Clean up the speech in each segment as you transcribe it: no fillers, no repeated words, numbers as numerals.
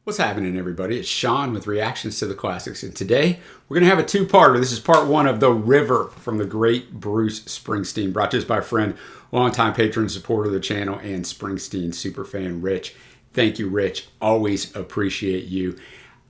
What's happening, everybody? It's Sean with Reactions to the Classics, and today we're going to have a two-parter. This is part one of The River from the great Bruce Springsteen, brought to us by a friend, longtime patron and supporter of the channel, and Springsteen superfan, Rich. Thank you, Rich. Always appreciate you.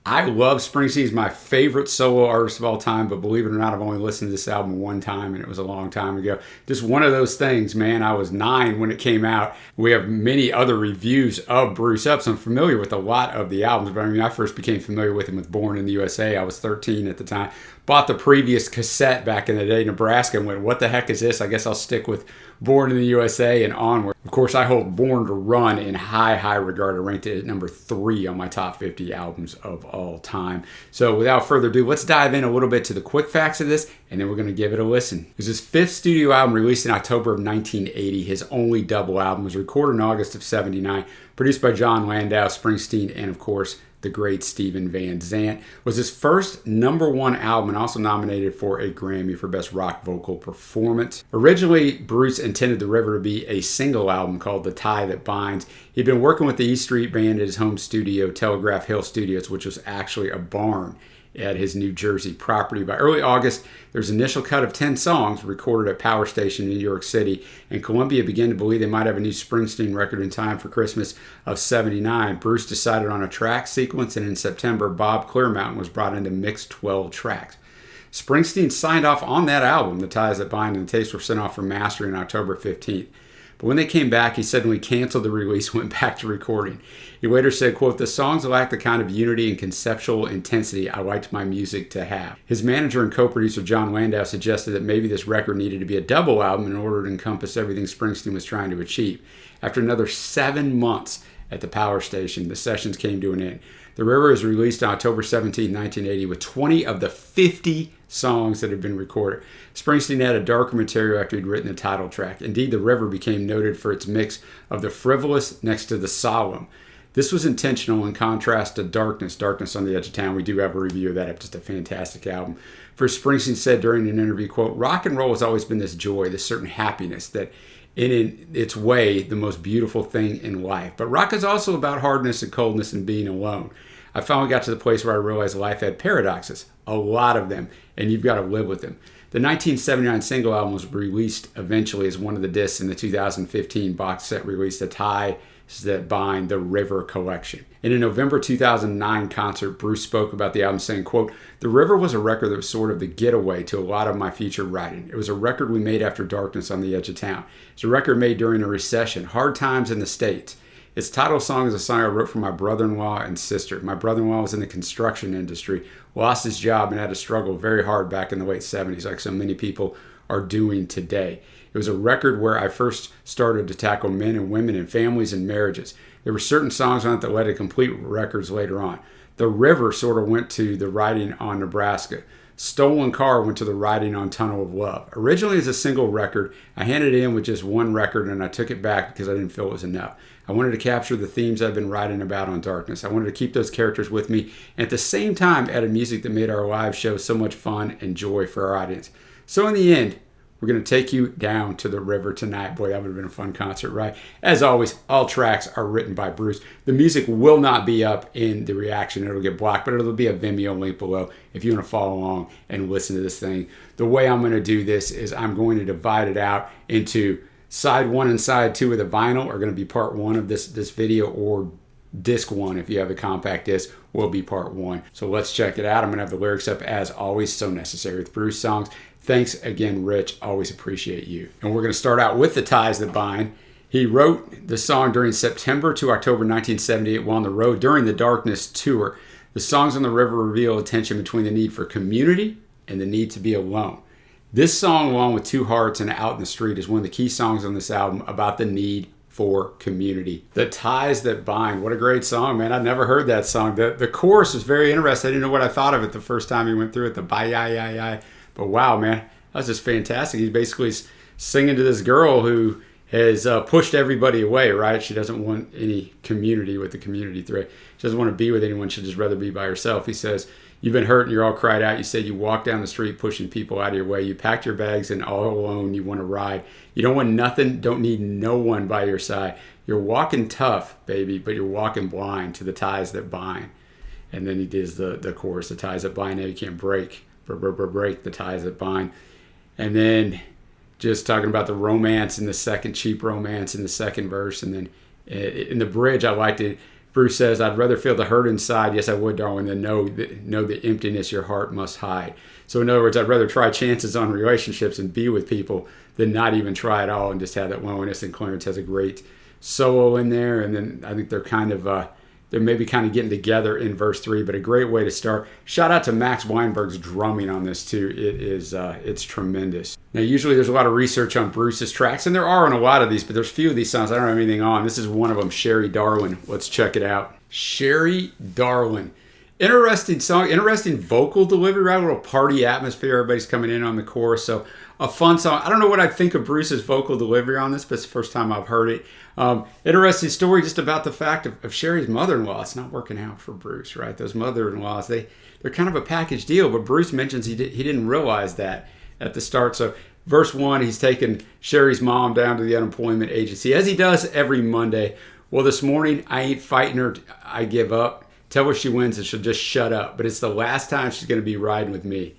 I love Springsteen. He's my favorite solo artist of all time, but believe it or not, I've only listened to this album one time, and it was a long time ago. Just one of those things, man. I was 9 when it came out. We have many other reviews of Bruce up, so I'm familiar with a lot of the albums, but I mean, I first became familiar with him with Born in the USA. I was 13 at the time. Bought the previous cassette back in the day, Nebraska, and went, what the heck is this? I guess I'll stick with Born in the USA and onward. Of course, I hold Born to Run in high regard. I ranked it at number 3 on my top 50 albums of all time. So without further ado, let's dive in a little bit to the quick facts of this, and then we're going to give it a listen. It was his 5th studio album, released in October of 1980. His only double album was recorded in August of 79, produced by John Landau, Springsteen, and of course, the great Steven Van Zandt. Was his first #1 album and also nominated for a Grammy for Best Rock Vocal Performance. Originally, Bruce intended The River to be a single album called The Tie That Binds. He'd been working with the E Street Band at his home studio, Telegraph Hill Studios, which was actually a barn at his New Jersey property. By early August, there was an initial cut of 10 songs recorded at Power Station in New York City, and Columbia began to believe they might have a new Springsteen record in time for Christmas of '79. Bruce decided on a track sequence, and in September, Bob Clearmountain was brought in to mix 12 tracks. Springsteen signed off on that album, The Ties That Bind, and the tapes were sent off for mastering on October 15th. But when they came back, he suddenly canceled the release and went back to recording. He later said, quote, "The songs lack the kind of unity and conceptual intensity I liked my music to have." His manager and co-producer John Landau suggested that maybe this record needed to be a double album in order to encompass everything Springsteen was trying to achieve. After another 7 months at the Power Station, the sessions came to an end. The River is released on October 17, 1980, with 20 of the 50 songs that had been recorded. Springsteen added darker material after he'd written the title track. Indeed, The River became noted for its mix of the frivolous next to the solemn. This was intentional in contrast to Darkness on the Edge of Town. We do have a review of that. Just a fantastic album. First, Springsteen said during an interview, quote, "Rock and roll has always been this joy, this certain happiness that in its way, the most beautiful thing in life. But rock is also about hardness and coldness and being alone. I finally got to the place where I realized life had paradoxes, a lot of them, and you've got to live with them." The 1979 single album was released eventually as one of the discs in the 2015 box set release, The Ties That Bind, The River Collection. In a November 2009 concert, Bruce spoke about the album saying, quote, "The River was a record that was sort of the getaway to a lot of my future writing. It was a record we made after Darkness on the Edge of Town. It's a record made during a recession, hard times in the States. Its title song is a song I wrote for my brother-in-law and sister. My brother-in-law was in the construction industry, lost his job, and had to struggle very hard back in the late 70s, like so many people are doing today. It was a record where I first started to tackle men and women and families and marriages. There were certain songs on it that led to complete records later on. The River sort of went to the writing on Nebraska. Stolen Car went to the writing on Tunnel of Love. Originally as a single record, I handed it in with just one record and I took it back because I didn't feel it was enough. I wanted to capture the themes I've been writing about on Darkness. I wanted to keep those characters with me and at the same time added music that made our live show so much fun and joy for our audience. So in the end, we're going to take you down to the river tonight." Boy, that would have been a fun concert, right? As always, all tracks are written by Bruce. The music will not be up in the reaction. It'll get blocked, but it'll be a Vimeo link below if you want to follow along and listen to this thing. The way I'm going to do this is I'm going to divide it out into side 1 and side 2 of the vinyl are going to be part 1 of this video, or disc 1 if you have the compact disc will be part 1. So let's check it out. I'm going to have the lyrics up as always, so necessary with Bruce songs. Thanks again, Rich. Always appreciate you. And we're going to start out with The Ties That Bind. He wrote the song during September to October 1978 while on the road during the Darkness tour. The songs on The River reveal a tension between the need for community and the need to be alone. This song, along with Two Hearts and Out in the Street, is one of the key songs on this album about the need for community. The Ties That Bind. What a great song, man. I'd never heard that song. The chorus was very interesting. I didn't know what I thought of it the first time he went through it. The bye-yi-yi-yi. But wow, man, that was just fantastic. He's basically singing to this girl who has pushed everybody away, right? She doesn't want any community with the community thread. She doesn't want to be with anyone. She'd just rather be by herself. He says, "You've been hurt and you're all cried out. You said you walked down the street pushing people out of your way. You packed your bags and all alone you want to ride. You don't want nothing, don't need no one by your side. You're walking tough, baby, but you're walking blind to the ties that bind. And then he does the chorus, the ties that bind, now you can't break the ties that bind. And then just talking about the romance in the second, cheap romance in the second verse. And then in the bridge, I liked it. Bruce says, I'd rather feel the hurt inside, yes I would, darling, than know the emptiness your heart must hide. So in other words, I'd rather try chances on relationships and be with people than not even try at all and just have that loneliness. And Clarence has a great solo in there. And then I think they're kind of... they're maybe kind of getting together in verse 3, but a great way to start. Shout out to Max Weinberg's drumming on this too. It's tremendous. Now, usually there's a lot of research on Bruce's tracks, and there are on a lot of these, but there's a few of these songs I don't have anything on. This is one of them, Sherry Darlin. Let's check it out. Sherry Darlin. Interesting song, interesting vocal delivery, right? A little party atmosphere. Everybody's coming in on the chorus, so a fun song. I don't know what I think of Bruce's vocal delivery on this, but it's the first time I've heard it. Interesting story just about the fact of Sherry's mother-in-law. It's not working out for Bruce, right? Those mother-in-laws, they're kind of a package deal, but Bruce mentions he didn't realize that at the start. So verse 1, he's taking Sherry's mom down to the unemployment agency, as he does every Monday. Well, this morning, I ain't fighting her. I give up. Tell her she wins and she'll just shut up. But it's the last time she's going to be riding with me.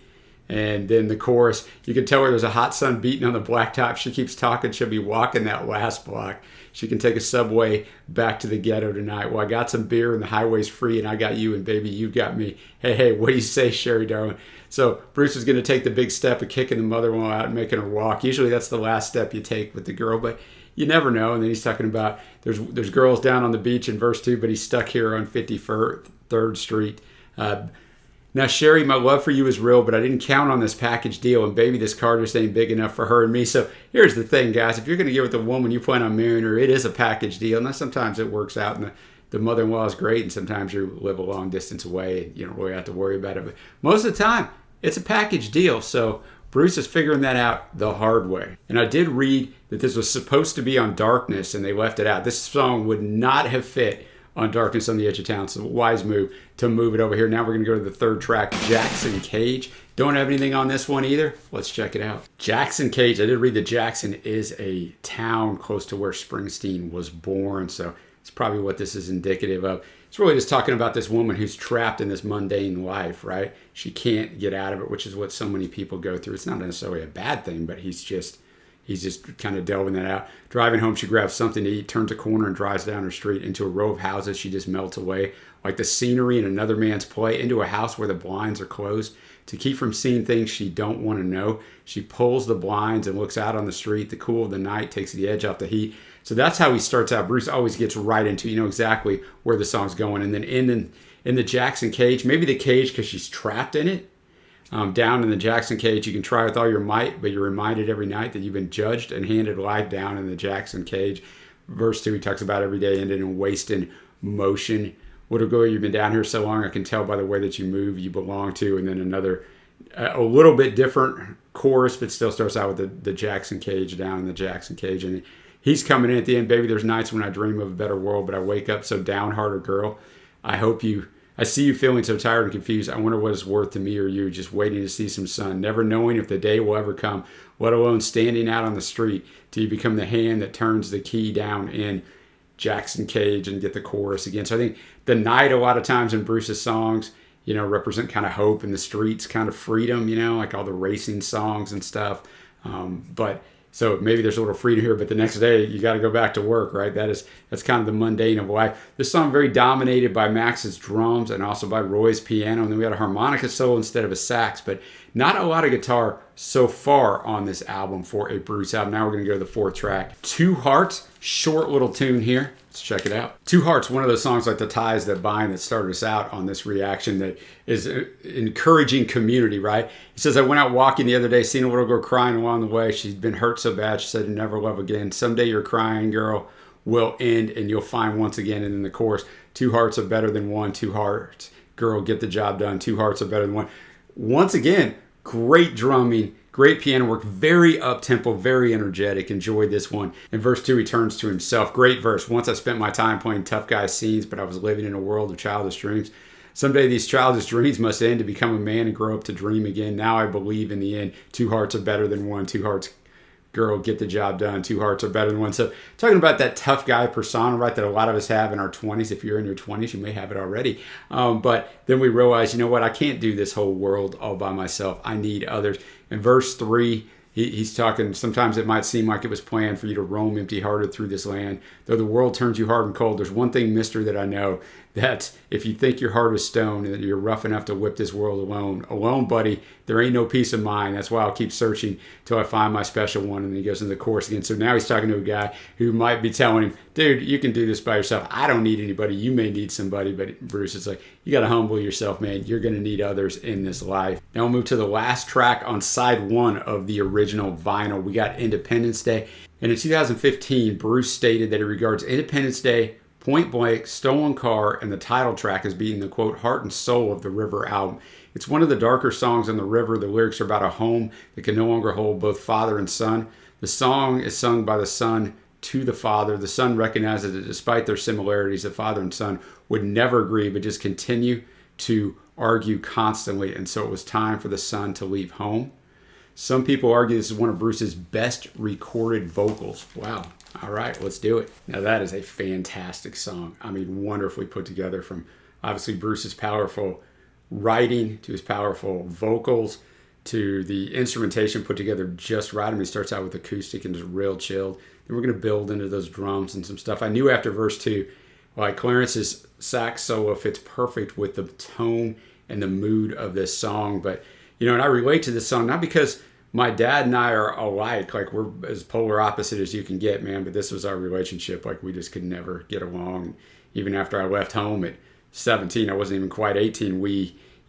And then the chorus, you can tell her there's a hot sun beating on the blacktop. She keeps talking. She'll be walking that last block. She can take a subway back to the ghetto tonight. Well, I got some beer and the highway's free and I got you and baby, you got me. Hey, what do you say, Sherry Darlin? So Bruce is going to take the big step of kicking the mother-in-law out and making her walk. Usually that's the last step you take with the girl, but you never know. And then he's talking about there's girls down on the beach in verse 2, but he's stuck here on 53rd Street. Now, Sherry, my love for you is real, but I didn't count on this package deal, and baby, this car just ain't big enough for her and me. So here's the thing, guys. If you're going to get with a woman, you plan on marrying her, it is a package deal. Now, sometimes it works out, and the mother-in-law is great, and sometimes you live a long distance away, and you don't really have to worry about it. But most of the time, it's a package deal. So Bruce is figuring that out the hard way. And I did read that this was supposed to be on Darkness, and they left it out. This song would not have fit on Darkness on the Edge of Town. So wise move to move it over here. Now we're going to go to the third track, Jackson Cage. Don't have anything on this one either. Let's check it out. Jackson Cage. I did read that Jackson is a town close to where Springsteen was born. So it's probably what this is indicative of. It's really just talking about this woman who's trapped in this mundane life, right? She can't get out of it, which is what so many people go through. It's not necessarily a bad thing, but he's just kind of delving that out. Driving home, she grabs something to eat, turns a corner, and drives down her street into a row of houses. She just melts away, like the scenery in another man's play, into a house where the blinds are closed. To keep from seeing things she don't want to know, she pulls the blinds and looks out on the street. The cool of the night takes the edge off the heat. So that's how he starts out. Bruce always gets right into, exactly where the song's going. And then in the Jackson Cage, maybe the cage because she's trapped in it. Down in the Jackson Cage, you can try with all your might, but you're reminded every night that you've been judged and handed life down in the Jackson Cage. Verse 2, he talks about every day ending in wasting motion. Little girl, you've been down here so long, I can tell by the way that you move, you belong to. And then another, a little bit different chorus, but still starts out with the Jackson Cage, down in the Jackson Cage. And he's coming in at the end, baby, there's nights when I dream of a better world, but I wake up so downhearted, girl. I see you feeling so tired and confused. I wonder what it's worth to me or you, just waiting to see some sun, never knowing if the day will ever come, let alone standing out on the street till you become the hand that turns the key down in Jackson Cage and get the chorus again. So I think the night a lot of times in Bruce's songs, represent kind of hope in the streets, kind of freedom, like all the racing songs and stuff. So maybe there's a little freedom here, but the next day you got to go back to work, right? That's kind of the mundane of life. This song very dominated by Max's drums and also by Roy's piano. And then we had a harmonica solo instead of a sax, but not a lot of guitar so far on this album for a Bruce album. Now we're going to go to the fourth track, Two Hearts, short little tune here. Let's check it out. Two Hearts, one of those songs like The Ties That Bind that started us out on this reaction that is encouraging community, right? He says, I went out walking the other day, seen a little girl crying along the way. She'd been hurt so bad, she said, never love again. Someday your crying, girl, will end and you'll find once again. And then the chorus, two hearts are better than one. Two hearts, girl, get the job done. Two hearts are better than one. Once again, great drumming, great piano work, very up-tempo, very energetic. Enjoyed this one. In verse 2, he turns to himself. Great verse. Once I spent my time playing tough guy scenes, but I was living in a world of childish dreams. Someday these childish dreams must end to become a man and grow up to dream again. Now I believe in the end, two hearts are better than one. Two hearts, girl, get the job done. Two hearts are better than one. So talking about that tough guy persona, right, that a lot of us have in our 20s. If you're in your 20s, you may have it already. But then we realize, you know what, I can't do this whole world all by myself. I need others. In verse 3, he's talking, sometimes it might seem like it was planned for you to roam empty-hearted through this land. Though the world turns you hard and cold, there's one thing, mister, that I know, that if you think your heart is stone and that you're rough enough to whip this world alone, buddy, there ain't no peace of mind. That's why I'll keep searching till I find my special one. And then he goes into the chorus again. So now he's talking to a guy who might be telling him, dude, you can do this by yourself. I don't need anybody. You may need somebody. But Bruce is like, you got to humble yourself, man. You're going to need others in this life. Now we'll move to the last track on side 1 of the original vinyl. We got Independence Day. And in 2015, Bruce stated that he regards Independence Day, Point Blank, Stolen Car, and the title track as being the, quote, heart and soul of the River album. It's one of the darker songs on the River. The lyrics are about a home that can no longer hold both father and son. The song is sung by the son to the father. The son recognizes that despite their similarities, the father and son would never agree, but just continue to argue constantly. And so it was time for the son to leave home. Some people argue this is one of Bruce's best recorded vocals. Wow. All right, let's do it. Now that is a fantastic song. I mean, wonderfully put together, from obviously Bruce's powerful writing to his powerful vocals to the instrumentation put together just right. I mean, he starts out with acoustic and just real chilled. Then we're going to build into those drums and some stuff. I knew after verse 2, like, Clarence's sax solo fits perfect with the tone and the mood of this song. But, you know, and I relate to this song not because my dad and I are alike, like we're as polar opposite as you can get, man, but this was our relationship. Like, we just could never get along. Even after I left home at 17, I wasn't even quite 18,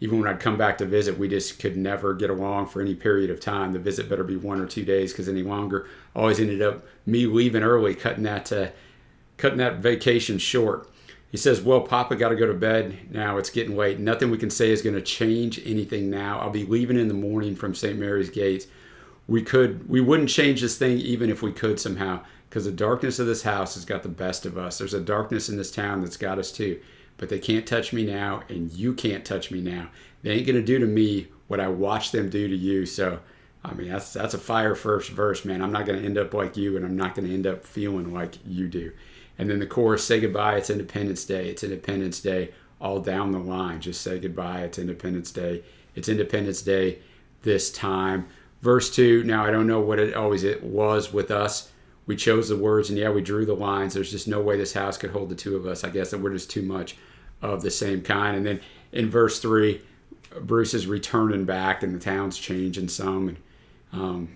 even when I'd come back to visit, we just could never get along for any period of time. The visit better be 1 or 2 days, because any longer always ended up me leaving early, cutting that vacation short. He says, well, Papa, got to go to bed now. It's getting late. Nothing we can say is going to change anything now. I'll be leaving in the morning from St. Mary's Gates. We wouldn't change this thing even if we could somehow, because the darkness of this house has got the best of us. There's a darkness in this town that's got us too. But they can't touch me now, and you can't touch me now. They ain't going to do to me what I watched them do to you. So, I mean, that's a fire first verse, man. I'm not going to end up like you, and I'm not going to end up feeling like you do. And then the chorus, say goodbye, it's Independence Day. It's Independence Day, all down the line. Just say goodbye, it's Independence Day. It's Independence Day this time. Verse 2, now I don't know what it was with us. We chose the words, and yeah, we drew the lines. There's just no way this house could hold the two of us. I guess that we're just too much of the same kind. And then in verse 3, Bruce is returning back, and the town's changing some. And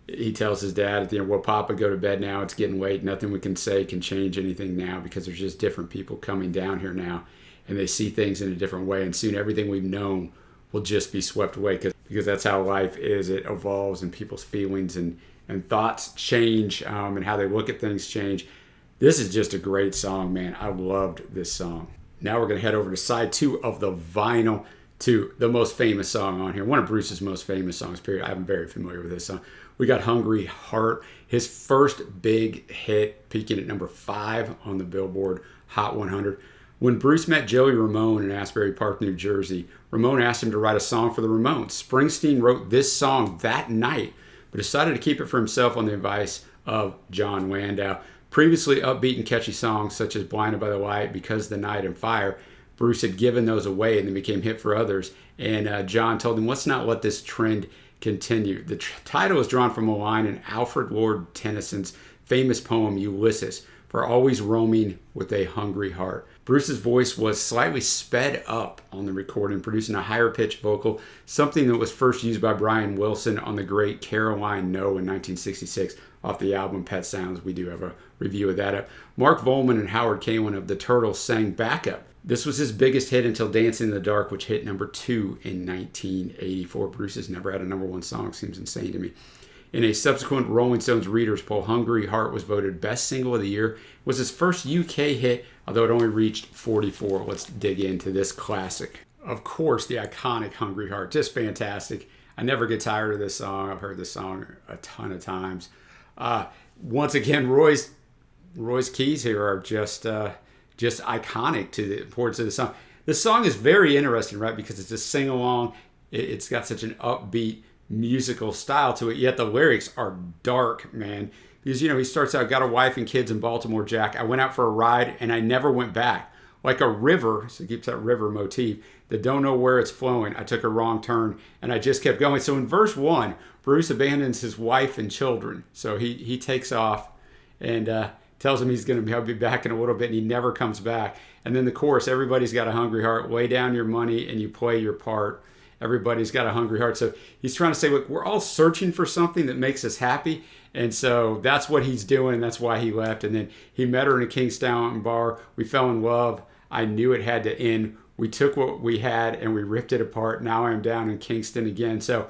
he tells his dad at the end, well, Papa, go to bed now. It's getting late. Nothing we can say can change anything now, because there's just different people coming down here now, and they see things in a different way. And soon everything we've known will just be swept away, because that's how life is. It evolves, and people's feelings and thoughts change, and how they look at things change. This is just a great song, man. I loved this song. Now we're going to head over to side 2 of the vinyl, to the most famous song on here. One of Bruce's most famous songs, period. I'm very familiar with this song. We got Hungry Heart, his first big hit, peaking at number 5 on the Billboard Hot 100. When Bruce met Joey Ramone in Asbury Park, New Jersey, Ramone asked him to write a song for the Ramones. Springsteen wrote this song that night, but decided to keep it for himself on the advice of John Landau. Previously upbeat and catchy songs such as Blinded by the Light, Because the Night, and Fire, Bruce had given those away and they became hit for others. And John told him, let's not let this trend continue. The title is drawn from a line in Alfred Lord Tennyson's famous poem, Ulysses, for always roaming with a hungry heart. Bruce's voice was slightly sped up on the recording, producing a higher pitched vocal, something that was first used by Brian Wilson on the great Caroline No in 1966 off the album Pet Sounds. We do have a review of that up. Mark Volman and Howard Kalin of the Turtles sang backup. This was his biggest hit until Dancing in the Dark, which hit number 2 in 1984. Bruce has never had a number 1 song. Seems insane to me. In a subsequent Rolling Stones Readers poll, Hungry Heart was voted Best Single of the Year. It was his first UK hit, although it only reached 44. Let's dig into this classic. Of course, the iconic Hungry Heart. Just fantastic. I never get tired of this song. I've heard this song a ton of times. Once again, Roy's keys here are just iconic to the importance of the song. The song is very interesting, right? Because it's a sing-along. It's got such an upbeat musical style to it, yet the lyrics are dark, man. Because, he starts out, got a wife and kids in Baltimore, Jack. I went out for a ride and I never went back. Like a river, so it keeps that river motif, that don't know where it's flowing. I took a wrong turn and I just kept going. So in verse 1, Bruce abandons his wife and children. So he takes off and tells him he's going to be back in a little bit, and he never comes back. And then the chorus, everybody's got a hungry heart. Lay down your money and you play your part. Everybody's got a hungry heart. So he's trying to say, look, we're all searching for something that makes us happy. And so that's what he's doing, and that's why he left. And then he met her in a Kingstown bar. We fell in love. I knew it had to end. We took what we had and we ripped it apart. Now I'm down in Kingston again. So,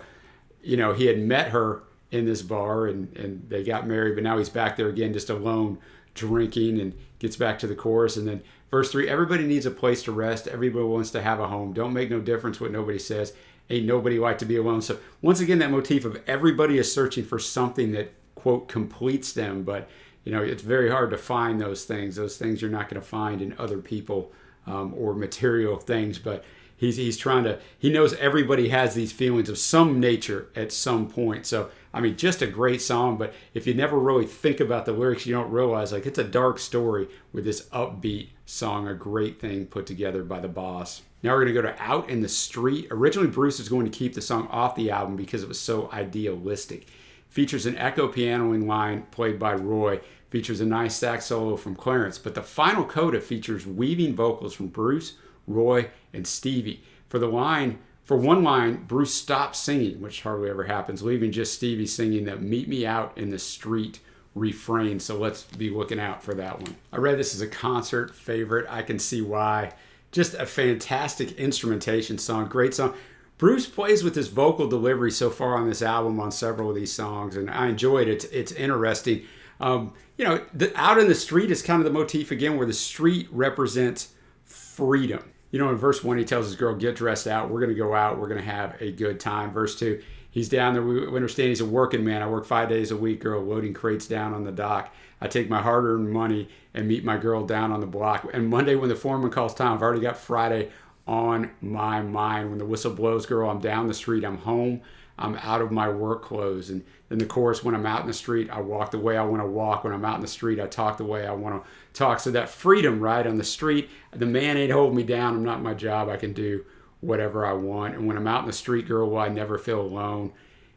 he had met her in this bar and they got married, but now he's back there again, just alone, drinking, and gets back to the chorus. And then verse 3, everybody needs a place to rest. Everybody wants to have a home. Don't make no difference what nobody says. Ain't nobody like to be alone. So once again, that motif of everybody is searching for something that, quote, completes them. But, it's very hard to find those things. Those things you're not going to find in other people or material things. But he's trying to, he knows everybody has these feelings of some nature at some point. So, just a great song. But if you never really think about the lyrics, you don't realize, like, it's a dark story with this upbeat song, a great thing put together by the boss. Now we're going to go to Out in the Street. Originally, Bruce was going to keep the song off the album because it was so idealistic. Features an echo pianoing line played by Roy. Features a nice sax solo from Clarence. But the final coda features weaving vocals from Bruce, Roy, and Stevie. For one line, Bruce stops singing, which hardly ever happens, leaving just Stevie singing that "Meet Me Out in the Street" refrain. So let's be looking out for that one. I read this as a concert favorite. I can see why. Just a fantastic instrumentation song. Great song. Bruce plays with his vocal delivery so far on this album on several of these songs, and I enjoyed it. It's interesting. The Out in the Street is kind of the motif again, where the street represents freedom. In verse 1, he tells his girl, get dressed out. We're going to go out. We're going to have a good time. Verse 2, he's down there. We understand he's a working man. I work 5 days a week, girl, loading crates down on the dock. I take my hard-earned money and meet my girl down on the block. And Monday, when the foreman calls time, I've already got Friday on my mind. When the whistle blows, girl, I'm down the street. I'm home. I'm out of my work clothes. And then the chorus, when I'm out in the street, I walk the way I want to walk. When I'm out in the street, I talk the way I want to talk. So that freedom, right, on the street, the man ain't holding me down. I'm not my job. I can do whatever I want. And when I'm out in the street, girl, well, I never feel alone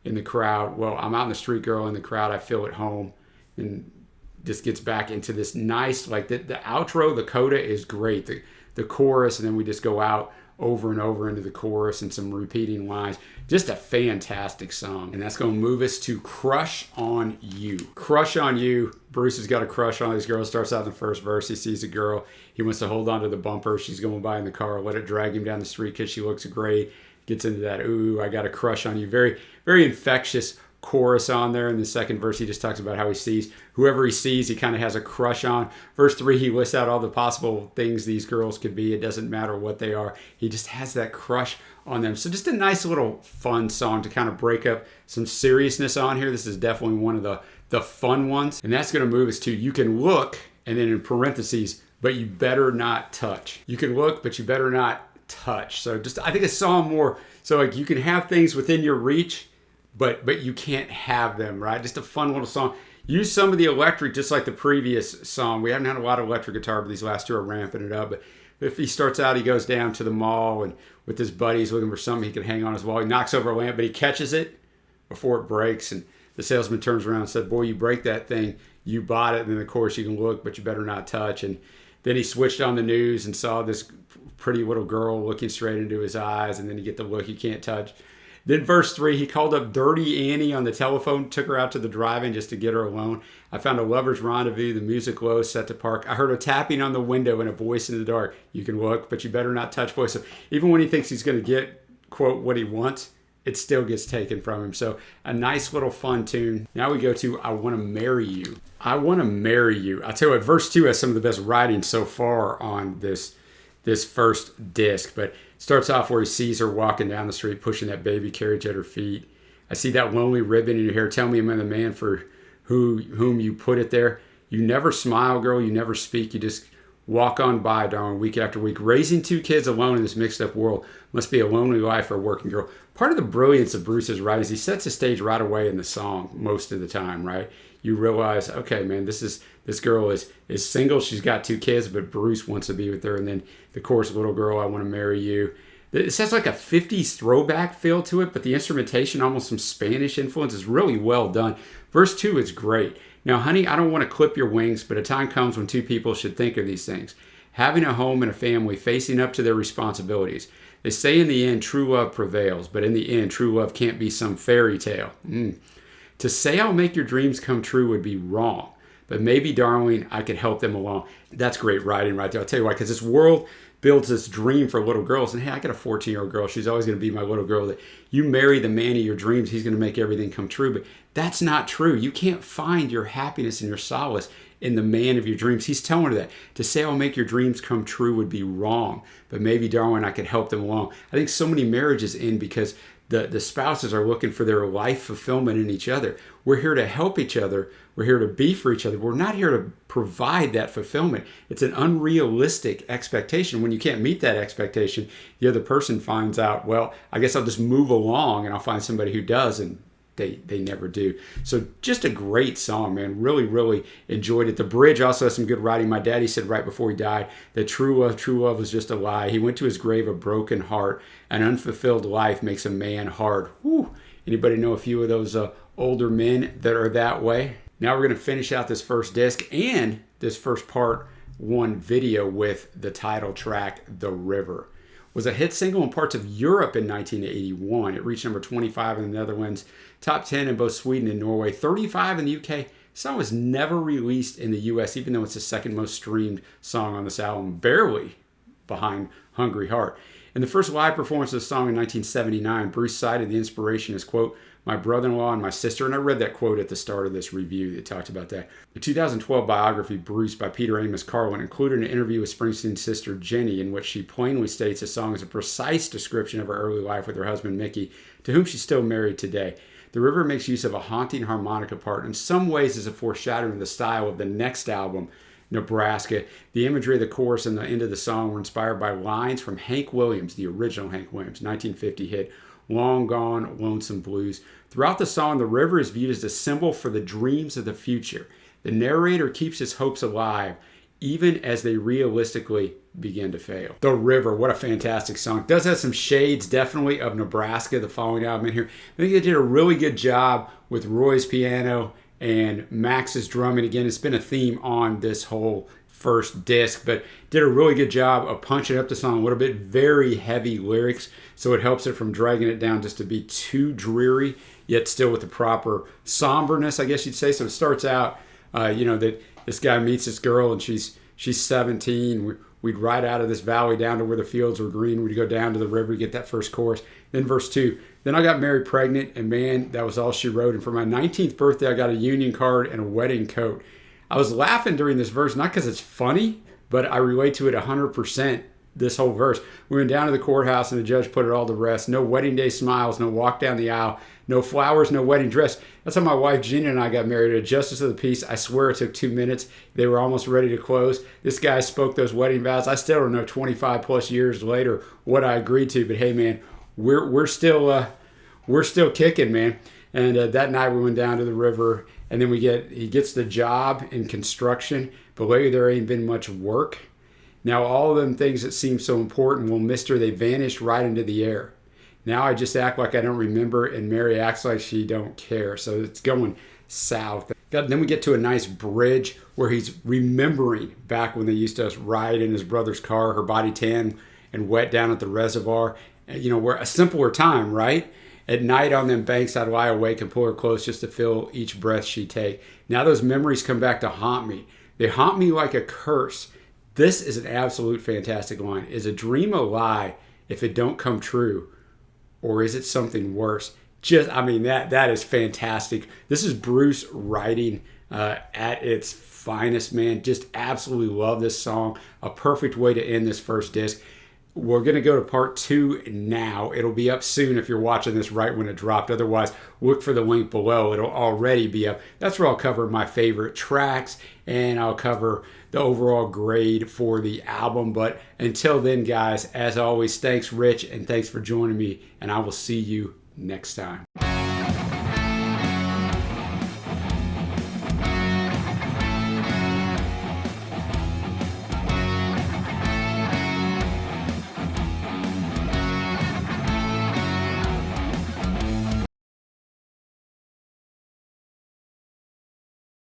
in the crowd. Well, I'm out in the street, girl, in the crowd. I feel at home. And just gets back into this nice, like the outro, the coda is great. The chorus, and then we just go out over and over into the chorus and some repeating lines. Just a fantastic song. And that's going to move us to Crush on You. Crush on You. Bruce has got a crush on this girl. Starts out in the first verse. He sees a girl. He wants to hold on to the bumper. She's going by in the car. Let it drag him down the street because she looks great. Gets into that, ooh, I got a crush on you. Very, very infectious chorus on there. In the second verse, he just talks about how he sees whoever he sees, he kind of has a crush on. Verse 3, he lists out all the possible things these girls could be. It doesn't matter what they are. He just has that crush on them. So just a nice little fun song to kind of break up some seriousness on here. This is definitely one of the fun ones. And that's going to move us to You Can Look, and then in parentheses, but you better not touch. You can look, but you better not touch. So just, I think a song more, so like you can have things within your reach, but you can't have them, right? Just a fun little song. Use some of the electric, just like the previous song. We haven't had a lot of electric guitar, but these last two are ramping it up. But if he starts out, he goes down to the mall and with his buddies looking for something he can hang on his wall. He knocks over a lamp, but he catches it before it breaks. And the salesman turns around and said, boy, you break that thing, you bought it. And then, of course, you can look, but you better not touch. And then he switched on the news and saw this pretty little girl looking straight into his eyes. And then you get the look you can't touch. Then verse 3, he called up Dirty Annie on the telephone, took her out to the drive-in just to get her alone. I found a lover's rendezvous, the music low, set to park. I heard a tapping on the window and a voice in the dark. You can look, but you better not touch voice. So even when he thinks he's going to get, quote, what he wants, it still gets taken from him. So a nice little fun tune. Now we go to I Want to Marry You. I Want to Marry You. I'll tell you what, verse 2 has some of the best writing so far on this first disc, but starts off where he sees her walking down the street, pushing that baby carriage at her feet. I see that lonely ribbon in your hair. Tell me I'm the man for whom you put it there. You never smile, girl. You never speak. You just Walk on by, darling, week after week. Raising 2 kids alone in this mixed up world must be a lonely life for a working girl. Part of the brilliance of Bruce's writing is he sets the stage right away in the song most of the time, right? You realize, okay, man, this girl is single. She's got 2 kids, but Bruce wants to be with her. And then the chorus, little girl, I want to marry you. It has like a 50s throwback feel to it, but the instrumentation, almost some Spanish influence, is really well done. Verse 2 is great. Now, honey, I don't want to clip your wings, but a time comes when 2 people should think of these things. Having a home and a family, facing up to their responsibilities. They say in the end, true love prevails, but in the end, true love can't be some fairy tale. To say I'll make your dreams come true would be wrong, but maybe, darling, I could help them along. That's great writing right there. I'll tell you why, because this world builds this dream for little girls. And hey, I got a 14-year-old girl. She's always going to be my little girl. That you marry the man of your dreams, he's going to make everything come true. But that's not true. You can't find your happiness and your solace in the man of your dreams. He's telling her that. To say I'll make your dreams come true would be wrong. But maybe, darling, I could help them along. I think so many marriages end because the spouses are looking for their life fulfillment in each other. We're here to help each other. We're here to be for each other. We're not here to provide that fulfillment. It's an unrealistic expectation. When you can't meet that expectation, the other person finds out, well, I guess I'll just move along and I'll find somebody who does, and they never do. So just a great song, man. Really, really enjoyed it. The bridge also has some good writing. My daddy said right before he died that true love was just a lie. He went to his grave a broken heart. An unfulfilled life makes a man hard. Whew. Anybody know a few of those older men that are that way? Now we're going to finish out this first disc and this first part 1 video with the title track, The River. Was a hit single in parts of Europe in 1981. It reached number 25 in the Netherlands, top 10 in both Sweden and Norway, 35 in the UK. The song was never released in the US, even though it's the second most streamed song on this album, barely behind Hungry Heart. In the first live performance of the song in 1979, Bruce cited the inspiration as, quote, my brother-in-law and my sister, and I read that quote at the start of this review that talked about that. The 2012 biography, Bruce, by Peter Amos Carlin, included an interview with Springsteen's sister, Jenny, in which she plainly states the song is a precise description of her early life with her husband, Mickey, to whom she's still married today. The River makes use of a haunting harmonica part, in some ways is a foreshadowing of the style of the next album, Nebraska. The imagery of the chorus and the end of the song were inspired by lines from Hank Williams, the original Hank Williams, 1950 hit, Long Gone, Lonesome Blues. Throughout the song, the river is viewed as a symbol for the dreams of the future. The narrator keeps his hopes alive, even as they realistically begin to fail. The River, what a fantastic song. It does have some shades, definitely, of Nebraska, the following album in here. I think they did a really good job with Roy's piano and Max's drumming. Again, it's been a theme on this whole first disc, but did a really good job of punching up the song a little bit. Very heavy lyrics, so it helps it from dragging it down just to be too dreary, yet still with the proper somberness, I guess you'd say. So it starts out, that this guy meets this girl and she's 17. We'd ride out of this valley down to where the fields were green. We'd go down to the river, get that first chorus. Then verse 2. Then I got married pregnant, and man, that was all she wrote. And for my 19th birthday, I got a union card and a wedding coat. I was laughing during this verse, not because it's funny, but I relate to it 100%, this whole verse. We went down to the courthouse and the judge put it all to rest. No wedding day smiles, no walk down the aisle, no flowers, no wedding dress. That's how my wife Gina and I got married, a justice of the peace. I swear it took 2 minutes. They were almost ready to close. This guy spoke those wedding vows. I still don't know 25 plus years later what I agreed to, but hey man, we're still kicking, man. And that night we went down to the river, and then he gets the job in construction, but lately there ain't been much work. Now all of them things that seem so important, well, mister, they vanished right into the air. Now I just act like I don't remember, and Mary acts like she don't care. So it's going south. Then we get to a nice bridge where he's remembering back when they used to ride in his brother's car, her body tan and wet down at the reservoir. Where a simpler time, right? At night on them banks, I'd lie awake and pull her close just to feel each breath she'd take. Now those memories come back to haunt me. They haunt me like a curse. This is an absolute fantastic line. Is a dream a lie if it don't come true? Or is it something worse? That is fantastic. This is Bruce writing at its finest, man. Just absolutely love this song. A perfect way to end this first disc. we're going to go to part 2 now. It'll be up soon if you're watching this right when it dropped. Otherwise, look for the link below. It'll already be up. That's where I'll cover my favorite tracks and I'll cover the overall grade for the album. But until then, guys, as always, thanks, Rich, and thanks for joining me, and I will see you next time.